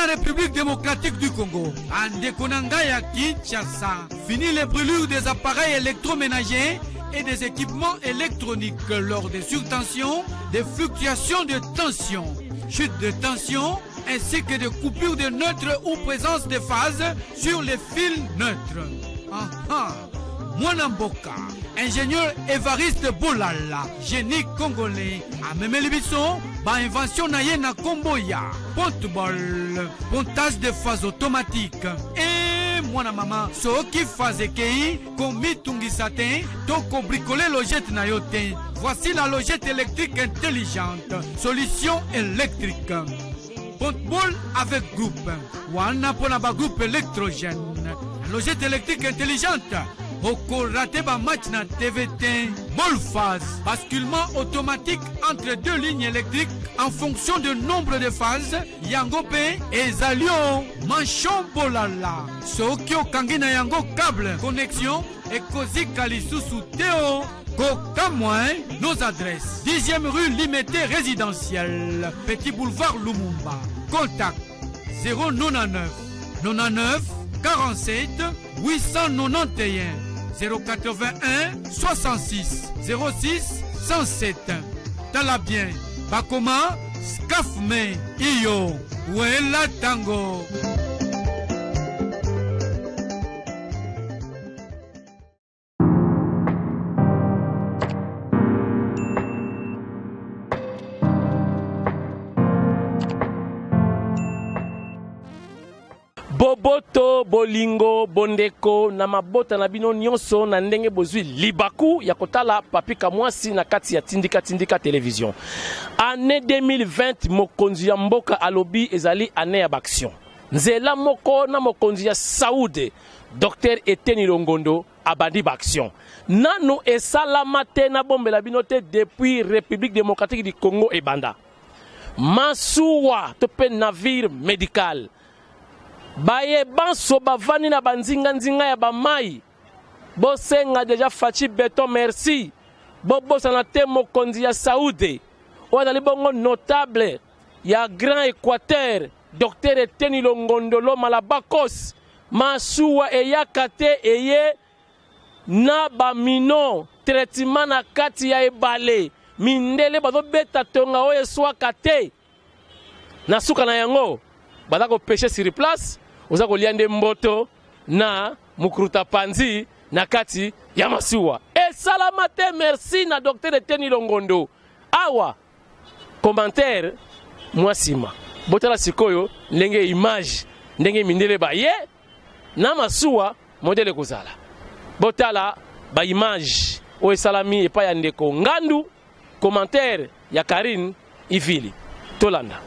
la République démocratique du Congo, Andekonangaya Kinshasa, fini les brûlures des appareils électroménagers et des équipements électroniques lors des surtensions, des fluctuations de tension, chute de tension, ainsi que des coupures de neutres ou présence de phases sur les fils neutres. Mwanamboka, ingénieur Évariste Bolala, génie congolais, a même l'émission, invention naye na Komboya, porte-ball, pontage de phases automatiques. Et mwana mama, so qui phase kei, komi tungisate, toko bricoler logette na yote. Voici la logette électrique intelligente, solution électrique. Porte-ball avec groupe, wana ponaba groupe électrogène. Logette électrique intelligente. Oko raté ba match na TVT. Ball-phase, basculement automatique entre deux lignes électriques en fonction du nombre de phases. Yangope et Zalio. Manchon Bolala. Sokyo Kangina Yango câble. Connexion et Kozi Kalisusu Théo. Kokamouin, nos adresses. 10e rue Limité résidentielle. Petit boulevard Lumumba. Contact 099 99 47 891 081 66 06 107. Talabien, Bakoma, Skafme, Iyo, Wela Tango. Boboto, bolingo, bondeko, na mabota na bino nyonso na ndenge bozwi libaku ya kotala Papi Kamwasi na kati ya Tindika Télévision. Année 2020 mokonzi ya mboka alobi ezali année ya baction. Nzela moko na mokonzi ya Saoud, Dr Eteni Longondo abandi baction. Nano esalama te na bombela bino te depuis République démocratique du Congo et Banda. Masuwa tope navire médical. Baye banso bavani na banzinga ya bamai. Bosenga deja fachi beton merci. Bobo sanate mokonzi ya Saoudi. Wadali bongo notable ya Grand Équateur. Dr Eteni Longondo Malabakos. Masuwa eyakate eye na bamino. Traitement na kati ya ebale. Mindele bazo beta tonga oye swakate. Nasuka na yango. Badako pêcher sur place. Oza koliande mboto na mukruta panzi na kati ya masuwa. E salamate merci na Dr Eteni Longondo. Awa commentaire mwasima. Botala sikoyo ndenge image ndenge mindele baye na masuwa modele kozala. Botala ba image o esalami epa ya ndeko Ngandu. Commentaire ya Karine Ivili. Tolanda.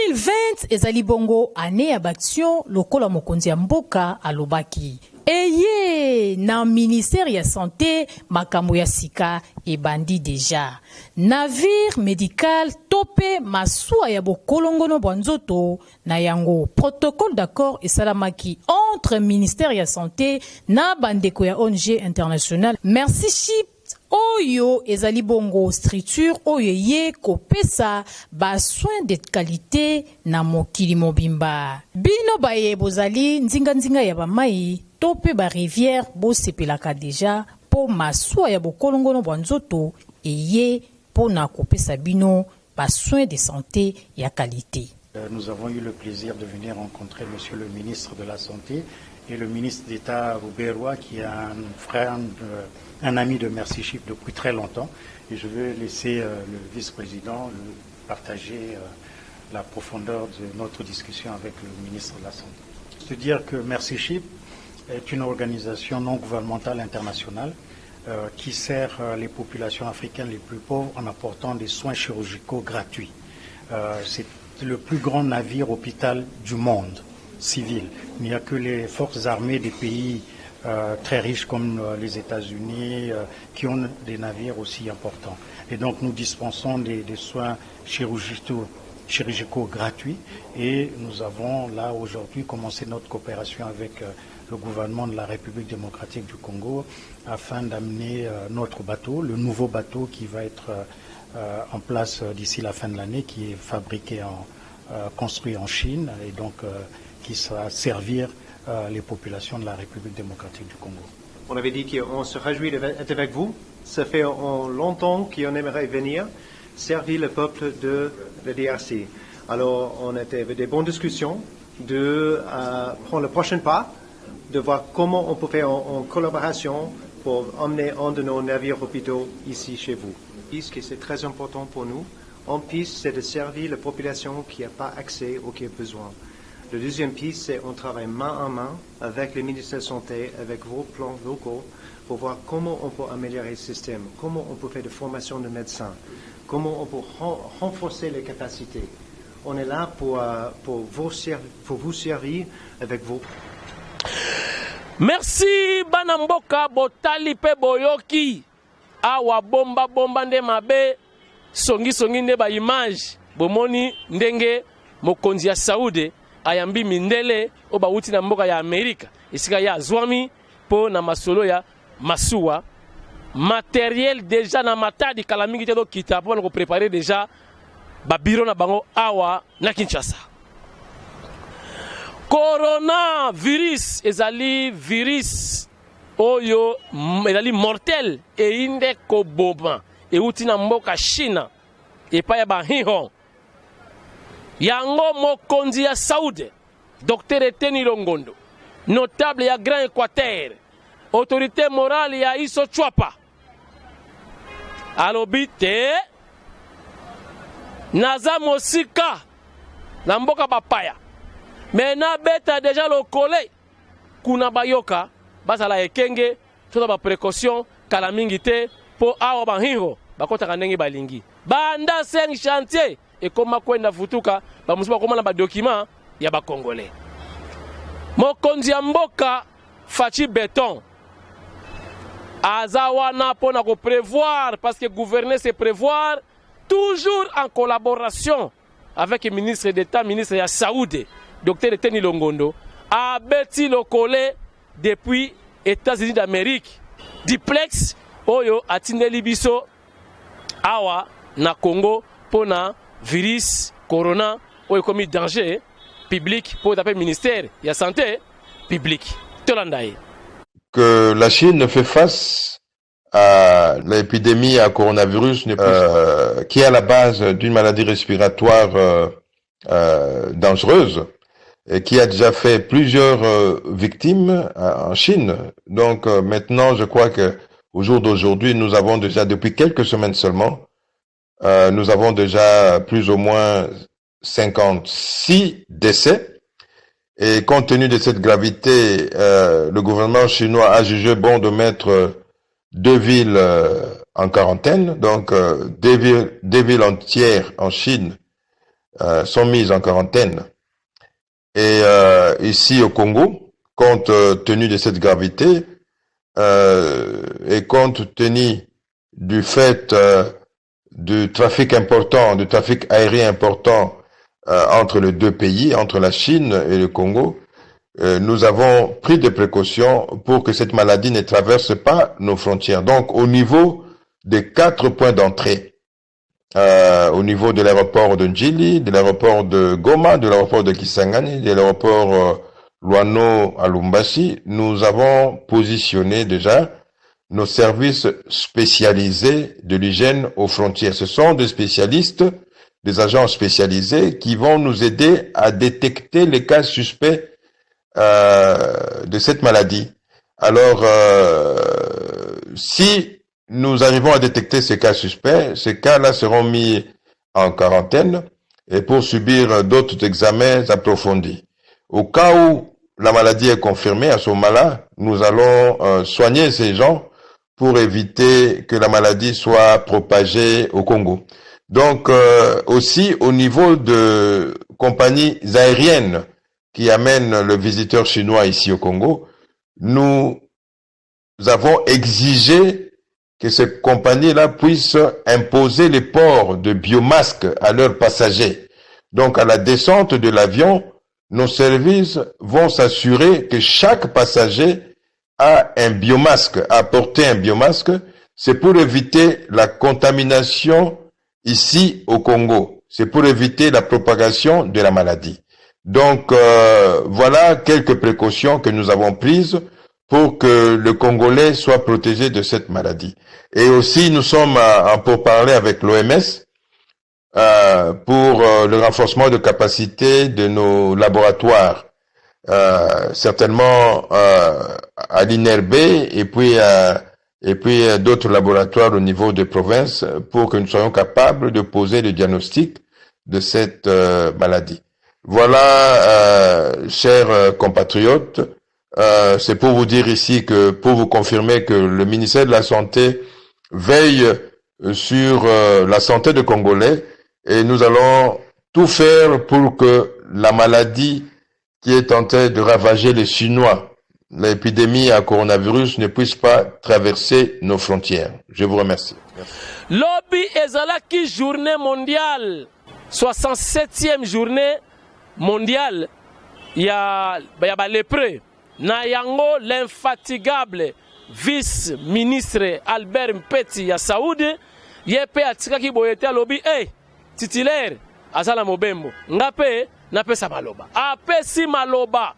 2020 ezali bongo année ya baction lokola mokonzi ya mboka alobaki. Eye na ministère ya santé makambo ya sika ebandi deja. Navire médical tope masuwa ya bokolongono bwanzoto na yango. Protocole d'accord esalamaki entre ministère ya santé na bandeko ya ONG international. Merci Chip. Oyo ezali bongo structure oyo ye kopesa ba soins de qualité na mokili mobimba. Bino baye bozali nzinga ya bamai tope ba rivière bo sepelaka deja po masuwa ya bokolongono bwanzoto eye po na kopesa bino ba soins de santé ya qualité. Nous avons eu le plaisir de venir rencontrer monsieur le ministre de la Santé et le ministre d'État Rouberois qui est un frère, un ami de Merci Chip depuis très longtemps. Et je vais laisser le vice-président partager la profondeur de notre discussion avec le ministre de la Santé. Se dire que Merci Chip est une organisation non gouvernementale internationale qui sert les populations africaines les plus pauvres en apportant des soins chirurgicaux gratuits. C'est le plus grand navire hôpital du monde civil. Il n'y a que les forces armées des pays très riches comme les États-Unis qui ont des navires aussi importants. Et donc nous dispensons des soins chirurgicaux gratuits et nous avons là aujourd'hui commencé notre coopération avec le gouvernement de la République démocratique du Congo afin d'amener notre bateau, le nouveau bateau qui va être en place d'ici la fin de l'année, qui est fabriqué construit en Chine et donc qui sera servir les populations de la République démocratique du Congo. On avait dit qu'on se réjouit d'être avec vous. Ça fait longtemps qu'on aimerait venir servir le peuple de la DRC. Alors, on avait des bonnes discussions de prendre le prochain pas, de voir comment on peut faire en collaboration pour emmener un de nos navires hôpitaux ici chez vous. Ce qui est très important pour nous, en piste, c'est de servir la population qui n'a pas accès ou qui a besoin. Le deuxième piste, c'est qu'on travaille main en main avec le ministère de la Santé, avec vos plans locaux, pour voir comment on peut améliorer le système, comment on peut faire des formations de médecins, comment on peut renforcer les capacités. On est là pour vous servir avec vos... Merci Banamboka Botali pe Boyoki. Awa bomba nde mabe songi nde ba image bomoni ndenge mokonzi ya Saudi ayambi mindele oba uti na mboka ya Amerika isika ya zwami po na masolo ya masuwa matériel déjà na matadi kala mingi te do kita po na ko préparer déjà ba biro na bango awa na Kinshasa. Coronavirus ezali virus oyo ezali mortel e inde ko boba e uti na mboka China e pa ya bahiho yango mokonzi ya Saudi Dr Eteni Longondo notable ya Grand Équateur autorité morale ya Iso Chwapa alobi te naza mosika na mboka bapaya mais na beta déjà le collé kuna bayoka basala ekenge tota ba précaution kala mingi te po awa bahiho bakota ndenge balingi banda 5 chantier et koma kwenda futuka ba musiba koma na ba document ya ba congolais mokonzi ya mboka Fachi Beton azawana pona ko prévoir parce que gouverner c'est prévoir toujours en collaboration avec le ministre d'État ministre ya Saoudi Dr Eteni Longondo a beti le collé depuis États-Unis d'Amérique diplex oyo atindeli biso awa na Congo pona virus corona oyo komi danger public pour taper ministère de la santé publique Tolandaye. Que la Chine fait face à l'épidémie à coronavirus qui est à la base d'une maladie respiratoire dangereuse et qui a déjà fait plusieurs victimes en Chine. Donc maintenant, je crois que au jour d'aujourd'hui, nous avons déjà, depuis quelques semaines seulement, nous avons déjà plus ou moins 56 décès. Et compte tenu de cette gravité, le gouvernement chinois a jugé bon de mettre 2 villes en quarantaine. Donc, deux villes entières en Chine sont mises en quarantaine. Et ici au Congo, compte tenu de cette gravité et compte tenu du fait du trafic important, du trafic aérien important entre les deux pays, entre la Chine et le Congo, nous avons pris des précautions pour que cette maladie ne traverse pas nos frontières. Donc, au niveau des 4 points d'entrée, au niveau de l'aéroport de Njili, de l'aéroport de Goma, de l'aéroport de Kisangani, de l'aéroport Luano à Lumbashi, nous avons positionné déjà nos services spécialisés de l'hygiène aux frontières. Ce sont des spécialistes, des agents spécialisés qui vont nous aider à détecter les cas suspects de cette maladie. Alors, si nous arrivons à détecter ces cas suspects, ces cas-là seront mis en quarantaine et pour subir d'autres examens approfondis. Au cas où la maladie est confirmée, à ce moment-là, nous allons soigner ces gens pour éviter que la maladie soit propagée au Congo. Donc, aussi au niveau de compagnies aériennes qui amènent le visiteur chinois ici au Congo, nous avons exigé que ces compagnies-là puissent imposer les ports de biomasques à leurs passagers. Donc, à la descente de l'avion, nos services vont s'assurer que chaque passager a un biomasque, a porté un biomasque. C'est pour éviter la contamination ici au Congo. c'est pour éviter la propagation de la maladie. Donc, voilà quelques précautions que nous avons prises pour que le Congolais soit protégé de cette maladie. Et aussi, nous sommes en pourparlers avec l'OMS pour le renforcement de capacité de nos laboratoires, certainement à l'INRB et puis d'autres laboratoires au niveau des provinces pour que nous soyons capables de poser le diagnostic de cette maladie. Voilà, chers compatriotes, c'est pour vous dire ici que, pour vous confirmer que le ministère de la Santé veille sur la santé des Congolais et nous allons tout faire pour que la maladie qui est en train de ravager les Chinois, l'épidémie à coronavirus, ne puisse pas traverser nos frontières. Je vous remercie. Lobby ezalaki journée mondiale, 67e journée mondiale, il y a lépreux. Na yango l'infatigable vice-ministre Albert Mpeti ya Saoudi, yepe atikaki boyete alobi, titulaire azala mobembo, ngape na pesa maloba. Apesi maloba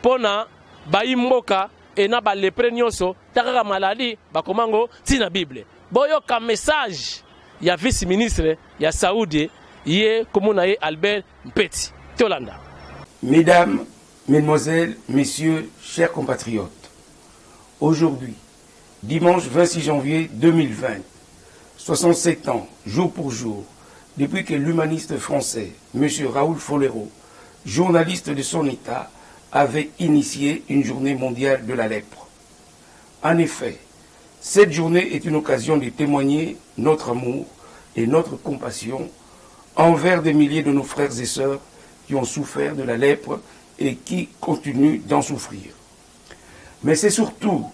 pona baimboka ena ba lepre nyonso takaka maladi bakomango tina Bible. Boyoka message ya vice-ministre ya Saoudi ye komuna ye Albert Mpeti. Tolanda. Mesdames, Mesdemoiselles, Messieurs, chers compatriotes, aujourd'hui, dimanche 26 janvier 2020, 67 ans, jour pour jour, depuis que l'humaniste français, M. Raoul Folero, journaliste de son État, avait initié une journée mondiale de la lèpre. En effet, cette journée est une occasion de témoigner notre amour et notre compassion envers des milliers de nos frères et sœurs qui ont souffert de la lèpre et qui continuent d'en souffrir. Mais c'est surtout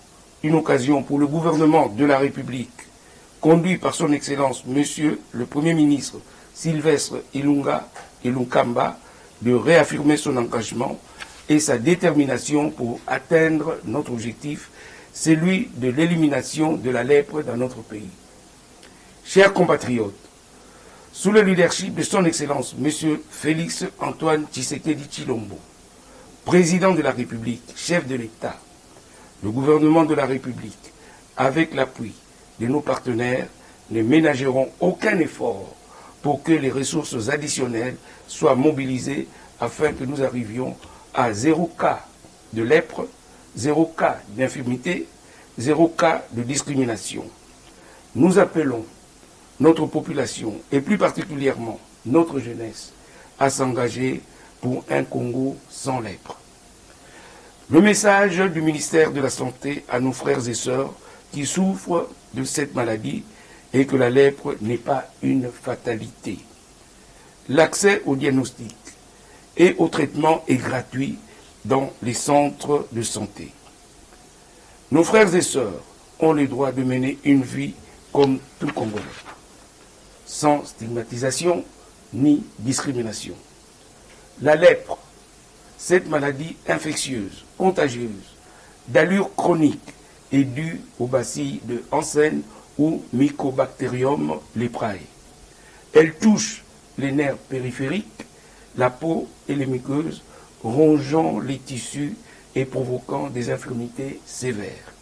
une occasion pour le gouvernement de la République, conduit par son Excellence Monsieur le Premier ministre Sylvestre Ilunkamba, de réaffirmer son engagement et sa détermination pour atteindre notre objectif, celui de l'élimination de la lèpre dans notre pays. Chers compatriotes, sous le leadership de son Excellence Monsieur Félix Antoine Tshisekedi Tshilombo, Président de la République, chef de l'État, le gouvernement de la République, avec l'appui de nos partenaires, ne ménageront aucun effort pour que les ressources additionnelles soient mobilisées afin que nous arrivions à 0 cas de lèpre, 0 cas d'infirmité, 0 cas de discrimination. Nous appelons notre population, et plus particulièrement notre jeunesse, à s'engager pour un Congo sans lèpre. Le message du ministère de la Santé à nos frères et sœurs qui souffrent de cette maladie est que la lèpre n'est pas une fatalité. L'accès au diagnostic et au traitement est gratuit dans les centres de santé. Nos frères et sœurs ont le droit de mener une vie comme tout Congolais, sans stigmatisation ni discrimination. La lèpre, cette maladie infectieuse, contagieuse, d'allure chronique, est due au bacille de Hansen ou Mycobacterium leprae. Elle touche les nerfs périphériques, la peau et les muqueuses, rongeant les tissus et provoquant des infirmités sévères.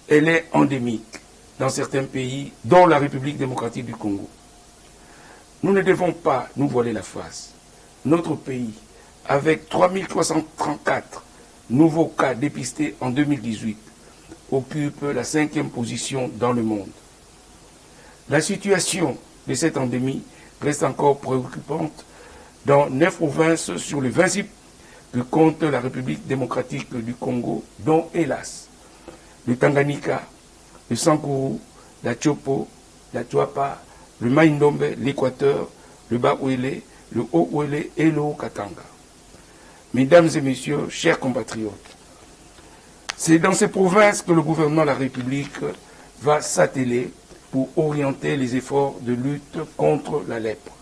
Elle est endémique dans certains pays, dont la République démocratique du Congo. Nous ne devons pas nous voiler la face. Notre pays, avec 3334 nouveaux cas dépistés en 2018, occupe la 5e position dans le monde. La situation de cette endémie reste encore préoccupante dans 9 provinces sur les 26 que compte la République démocratique du Congo, dont, hélas, le Tanganyika, le Sankuru, la Tchopo, la Tchouapa, le Maïndombe, l'Équateur, le Bas-Ouélé, le Haut-Ouélé et le Haut-Katanga. Mesdames et messieurs, chers compatriotes, c'est dans ces provinces que le gouvernement de la République va s'atteler pour orienter les efforts de lutte contre la lèpre.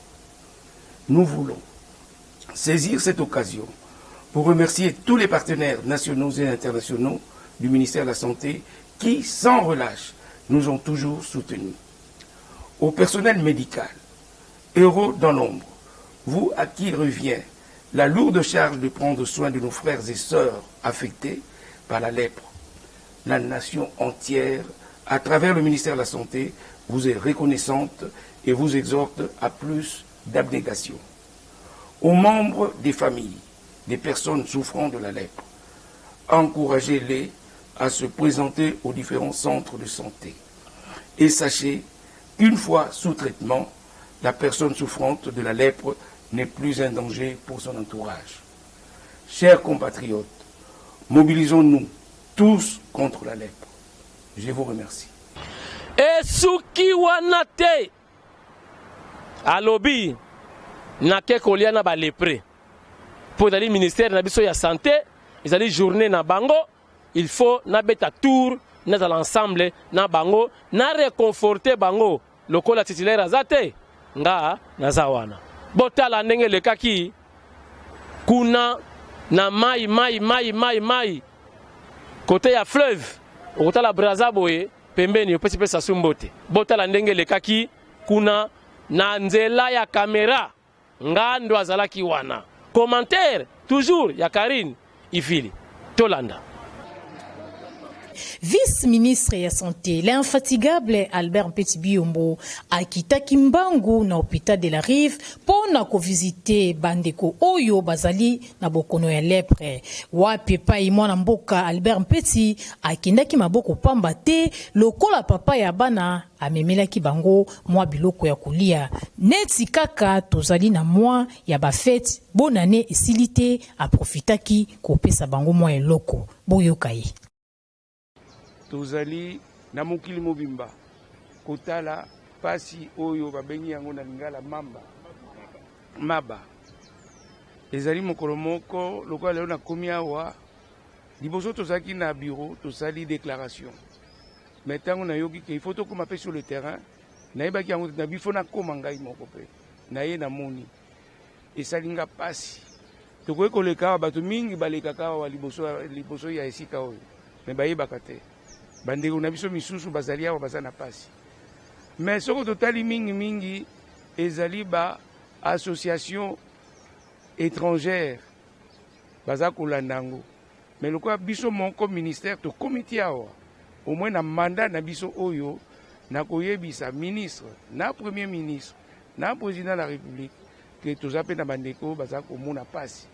Nous voulons saisir cette occasion pour remercier tous les partenaires nationaux et internationaux du ministère de la Santé qui, sans relâche, nous ont toujours soutenus. Au personnel médical, Héros dans l'ombre, vous à qui revient la lourde charge de prendre soin de nos frères et sœurs affectés par la lèpre. La nation entière, à travers le ministère de la Santé, vous est reconnaissante et vous exhorte à plus d'abnégation. Aux membres des familles, des personnes souffrant de la lèpre, encouragez-les à se présenter aux différents centres de santé. Et sachez qu'une fois sous traitement, la personne souffrante de la lèpre n'est plus un danger pour son entourage. Chers compatriotes, mobilisons-nous tous contre la lèpre. Je vous remercie. Et Suki Wanate alobi nake kolia na ba lépré. Pour le ministère de la Santé, ils allaient journée na bango, il faut na beta tour na l'ensemble na bango na réconforter bango lokola titulaire azate nga na zawana. Botala ndenge le kaki kuna na mai côté ya fleuve okotala Brazzaville pembeni opesi pesa sumbote. Botala ndenge le kaki kuna na nzela ya kamera nga ndo azalaki wana. Commentaire toujours ya Karine Ifili Tolanda. Vice-ministre ya santé, l'infatigable Albert Mpeti Biyombo akitaki mbangu na hôpital de la Rive pona ko visiter bandeko oyo bazali na bokono ya lepre. Wapi pa imwana mboka Albert Mpeti akindaki maboko pamba te lokola papa ya bana amemelaki bango mwa biloko ya kulia. Neti kaka tozali na mwa ya bafete bonane esilite aprofitaki kopesa bango mwa eloko. Boyokai. Tozali na mokili mobimba kotala pasi oyo babengi yango na lingala maba ezali mokolo moko lokola leo na komi awa liboso tozalaki na bureau tosali déclaration mais ntango nayoki ke il faut tokoma pe sur le terrain nayebaki yango na bifo nakoma ngai moko pe naye namoni esalinga pasi tokoki koleka awa bato mingi balekaka awa liboso ya esika oyo mais bayebaka te bandeko na biso misusu bazali awa baza na pasi mais soko totali mingi ezali ba association étrangère baza kolanda yango mais lokola biso moko ministère to comité awa au moins na mandat na biso oyo na koyebisa ministre na premier ministre na président de la république que toza pe na bandeko baza komona pasi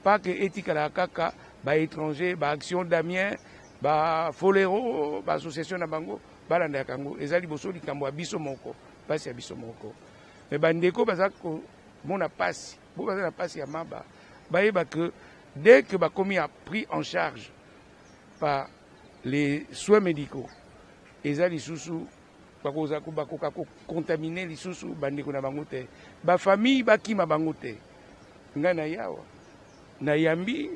pas que etikala kaka ba étranger ba action d'Amiens ba folero ba association na bango balanda ya kango ezali boso likambo ya biso moko pasi ya biso moko mais bandeko baza ko mona pasi bo baza na pasi ya maba bayeba que dès que ba komi a pris en charge par les soins médicaux ezali susu bakoza ko bakoka ko contaminer li susu bandeko na bango te ba famille bakima bango te ngana yawa na yambi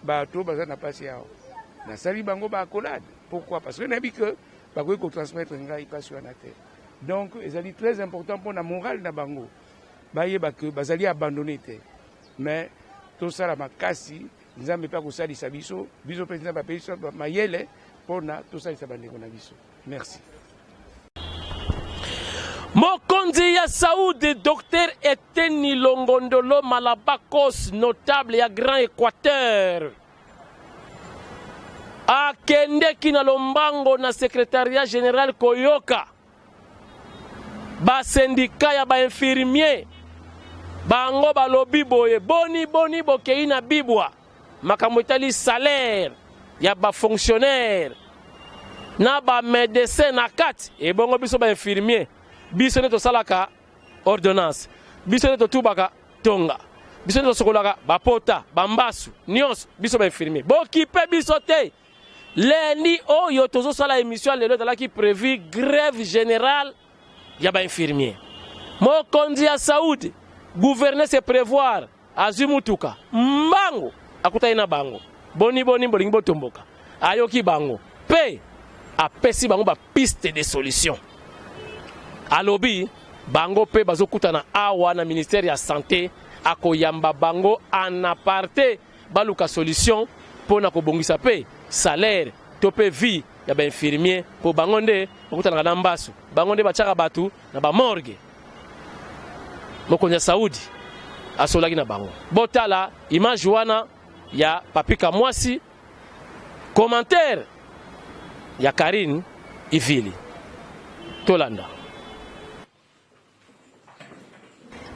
bato baza na pasi yao na sali bango ba accolade. Pourquoi? Parce que nabi que ba ko transmettre ngai pasi wana te. Donc ezali très important pour la morale na bango. Ba yeba que bazali abandonné te. Mais tout ça la makasi nzambe pa ko sali sabiso biso président ba pays mayele pona tout ça sa bandeko na biso. Merci. Mokonzi ya Saoudi, docteur Eteni Longondolo Malabakos, notable ya Grand Équateur. Akende kina lombango na secrétariat général Koyoka. Ba syndicat ya ba infirmier. Bango ba lobby boye boni bokei na bibwa. Makambo etali salaire ya ba fonctionnaire. Na ba médecin na kat e bongo biso ba infirmier. Biso neto salaka ordonnance. Biso neto tubaka tonga. Biso neto sokolaka bapota, bambasu, nyonso biso ba infirmier. Bokipe biso te. Leni oyo tozo sala émission lelo talaki prévu grève générale ya ba infirmier. Mokonzi ya Saoudi gouverner se prévoir azumutuka mbango akutai na bango. Boni bolingi botomboka. Ayoki bango. Pe apesi bango ba piste de solution. Alobi bango pe bazokutana awa na ministère ya santé akoyamba bango en aparté baluka solution pona ko bongisa pe salaire topé vie ya ba infirmier po bango nde okutana na mbasu bango nde bachaka batu na ba morgue. mokonzi ya Saudi asolaki na bango. Botala image wana ya Papika Mwasi, commentaire ya Karine Ivili. Tolanda.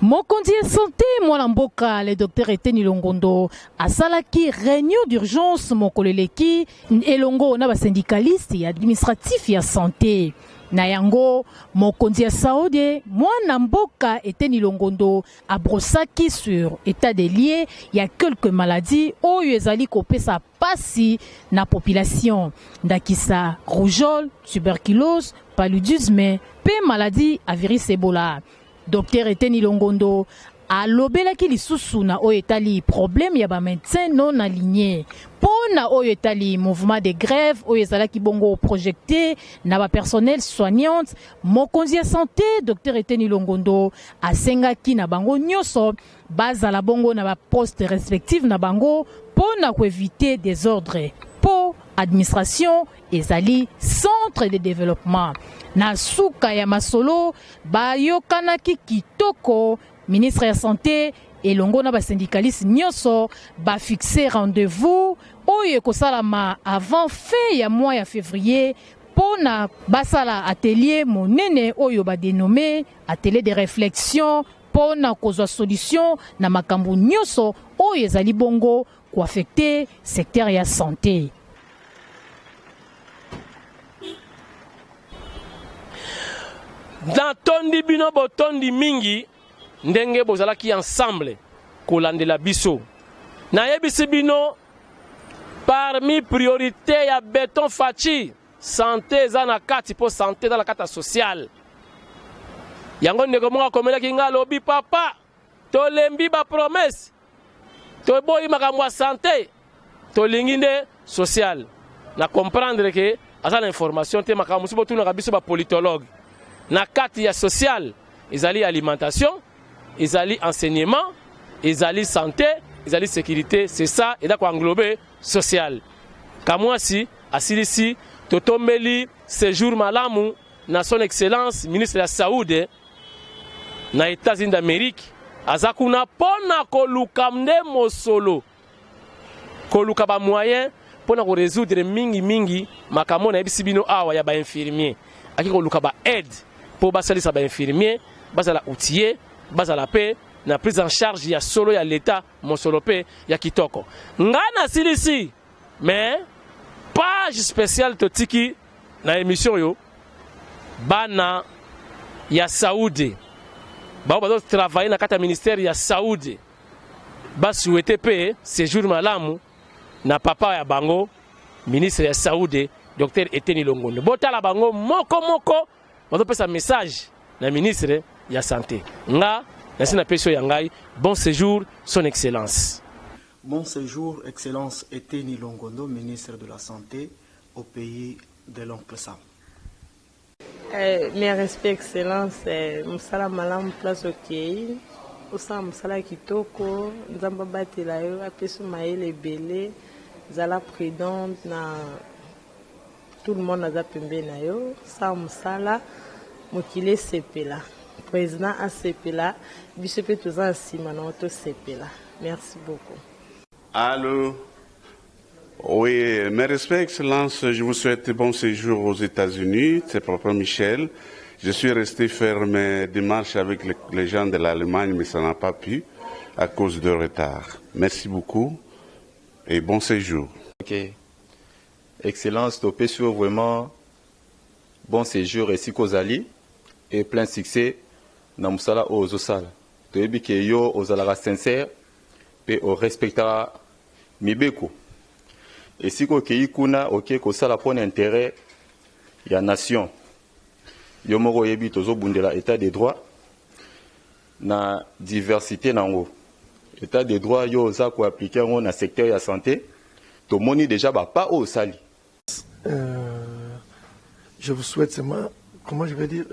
Mokonzi ya santé mwana mboka le docteur Eteni Longondo asalaki réunion d'urgence mokoleleki elongo na ba syndicaliste et administratif ya santé. Na yango mokonzi ya Saudi mwana mboka Eteni Longondo abrosaki sur état des lieux ya quelques maladies oyo ezali kopesa pasi na population ndakisa rougeole, tuberculose, paludisme pe maladie à virus Ebola. Docteur Eteni Longondo alobelaki lisusu na oyo etali problème ya ba médecin non aligné pona oyo etali mouvement de grève oyo ezalaki bongo projecté na ba personnel soignante. Mokonzi ya santé Docteur Eteni Longondo asengaki na bango nyonso bazala bongo na ba poste respectif na bango pona ko éviter des ordres po administration ezali centre de développement. Na suka ya masolo bayokanaki kitoko ministre ya santé elongo na ba syndicaliste nyonso ba fixer rendez-vous oyo ekosalama avant fin ya mois ya février pona basala atelier monene oyo ba dénommé atelier de réflexion pona kozwa solution na makambo nyonso oyo ezali bongo ko affecter secteur ya santé. Dans tondi bino botondi mingi ndenge bozalaki ensemble kolandela biso na yebisi bino parmi priorité ya Béton Faci santé eza na kati po santé dans la kata sociale yango ndeko monga komelaki nga lobi papa tolembi ba promesse toboyi makambo ya santé tolingi nde social na comprendre que asa na information te makambo musu botuna biso ba politologue na kati ya social ezali alimentation, ezali enseignement, ezali santé, ezali sécurité, c'est ça et là quoi englober social. Kamwasi asilisi totombeli séjour malamu na son excellence ministre ya Saoudi na États-Unis d'Amérique azakuna pona koluka mde mosolo koluka ba moyen pona ko résoudre mingi makambo na yebisi bino awa ya ba infirmier aki koluka ba aide pour basalisa ba infirmier bazala outillé bazala pe na prise en charge ya solo ya l'état mosolo pe ya kitoko ngana silisi mais page spéciale totiki na émission yo bana ya Saoudi ba bazo travailler na kata ministère ya Saoudi ba souhaiter pe séjour malamu na papa ya bango ministre ya Saoudi docteur Eteni Longondo botala bango moko on peut passer un message na ministre ya santé nga nasina peso yangai bon séjour son excellence. Bon séjour excellence Eteni Longondo ministre de la santé au pays de l'oncle Sam. Mes respects excellence musala malamu place okei osa musala kitoko nzamba batela yo apeso maele belé zala prudente na tout le monde a pembe na yo sa musala mokile sepela président a sepela biso pe toza nsima na oto sepela. Merci beaucoup. Allô. Oui, mes respects, Excellence, je vous souhaite bon séjour aux États-Unis. C'est Papa Michel. Je suis resté faire mes démarches avec les gens de l'Allemagne, mais ça n'a pas pu à cause de retard. Merci beaucoup et bon séjour. Ok. Excellence, topé sur vraiment bon séjour ici Kozali et plein succès dans Moussala aux Osala. Toyebi ke yo Ozala sincère et au respectera Mibeko. Et si ko kei kuna ok ko sala pour intérêt ya nation. Yo moko yebi tozo bundela état des droits na diversité nango. État des droits yo za ko appliquer ngo na secteur ya santé. To moni déjà ba pas au sali. Je vous souhaite seulement, comment je vais dire,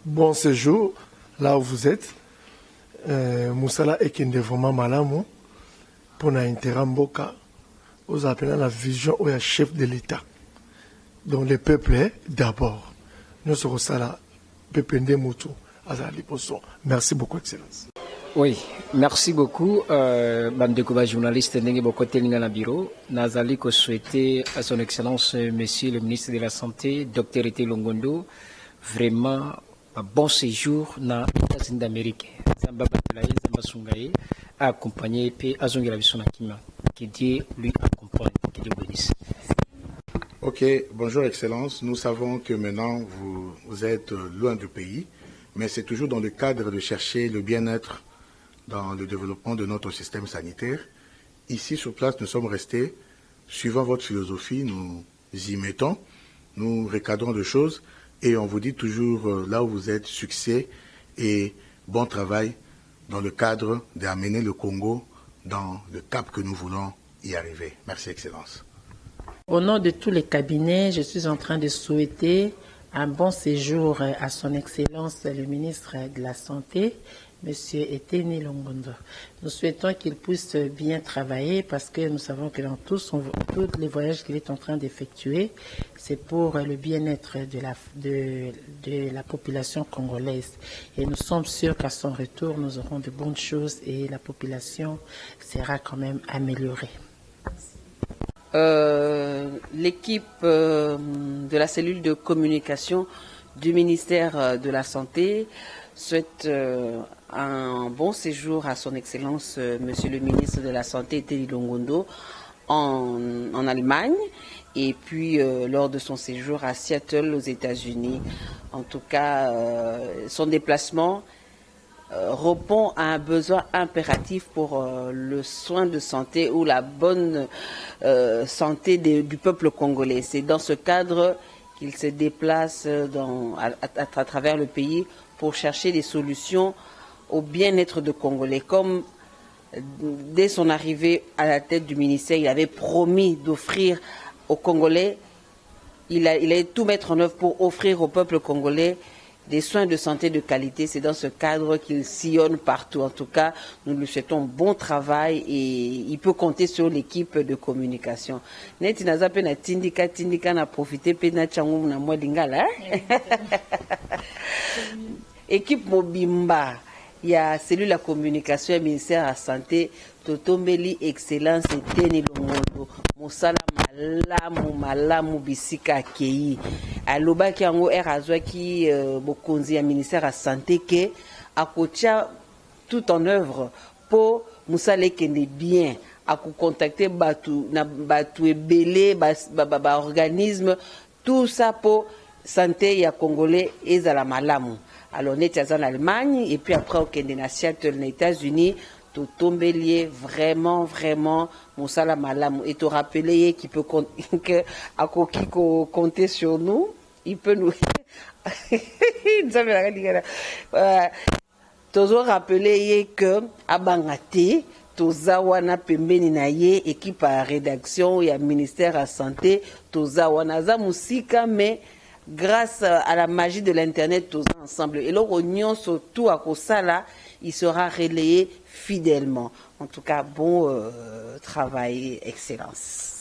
bon séjour là où vous êtes. Moussala ekende vraiment malamu pour na intérêt mboka. Vous appelez la vision où il y a chef de l'État. Donc le peuple est d'abord. Nous sommes ça là, peuple de Moutou. azali poso. Merci beaucoup, Excellence. Oui, merci beaucoup. Bandeko journaliste ndenge bokote linga na bureau. Nazali ko souhaiter à son excellence monsieur le ministre de la santé, Dr Ete Longondo, vraiment un bon séjour na États-Unis d'Amérique. Zamba batelaye, zamba sungaye, accompagné pe azongela biso na kima. Que Dieu lui accompagne, que Dieu bénisse. Ok, bonjour Excellence. Nous savons que maintenant vous êtes loin du pays, mais c'est toujours dans le cadre de chercher le bien-être dans le développement de notre système sanitaire. Ici, sur place, nous sommes restés, suivant votre philosophie, nous y mettons, nous recadrons de choses et on vous dit toujours là où vous êtes, succès et bon travail dans le cadre d'amener le Congo dans le cap que nous voulons y arriver. Merci, Excellence. Au nom de tous les cabinets, je suis en train de souhaiter un bon séjour à son Excellence le ministre de la Santé, M. Ete Longondo. Nous souhaitons qu'il puisse bien travailler parce que nous savons que dans tous les voyages qu'il est en train d'effectuer, c'est pour le bien-être de la population congolaise. Et nous sommes sûrs qu'à son retour, nous aurons de bonnes choses et la population sera quand même améliorée. L'équipe de la cellule de communication du ministère de la Santé souhaite un bon séjour à son Excellence Monsieur le ministre de la Santé Ete Longondo en Allemagne et puis lors de son séjour à Seattle aux États-Unis. En tout cas, son déplacement répond à un besoin impératif pour le soin de santé ou la bonne santé du peuple congolais. C'est dans ce cadre qu'il se déplace à travers le pays pour chercher des solutions au bien-être des Congolais. Comme dès son arrivée à la tête du ministère, il avait promis d'offrir aux Congolais, il allait tout mettre en œuvre pour offrir au peuple congolais des soins de santé de qualité. C'est dans ce cadre qu'il sillonne partout. En tout cas, nous lui souhaitons bon travail et il peut compter sur l'équipe de communication. Neti naza pe na tindika na profiter pe na changu na mwa lingala. Équipe Mobimba, il y a cellule la communication et ministère de la santé, Totombeli Excellence Ete Longondo. Mosala malamu bisika kei aloba ki yango erazwa ki bokonzi ya ministère ya santé ke akotia tout en œuvre pour musala kende bien ako contacter batu ebele ba organisme tout ça pour santé ya congolais ezala malamu. Alors neti en Allemagne et puis après au kende na Seattle aux États-Unis. Tombelier vraiment Moussala Malam et te rappeler qu'il peut que à compter sur nous, il peut nous toujours rappeler que Abangate tozawana pembeni na ye équipe à rédaction et à ministère à santé tozawana za musika mais grâce à la magie de l'internet tous ensemble et leur union surtout à Kosala il sera relayé fidèlement. En tout cas, bon travail, Excellence.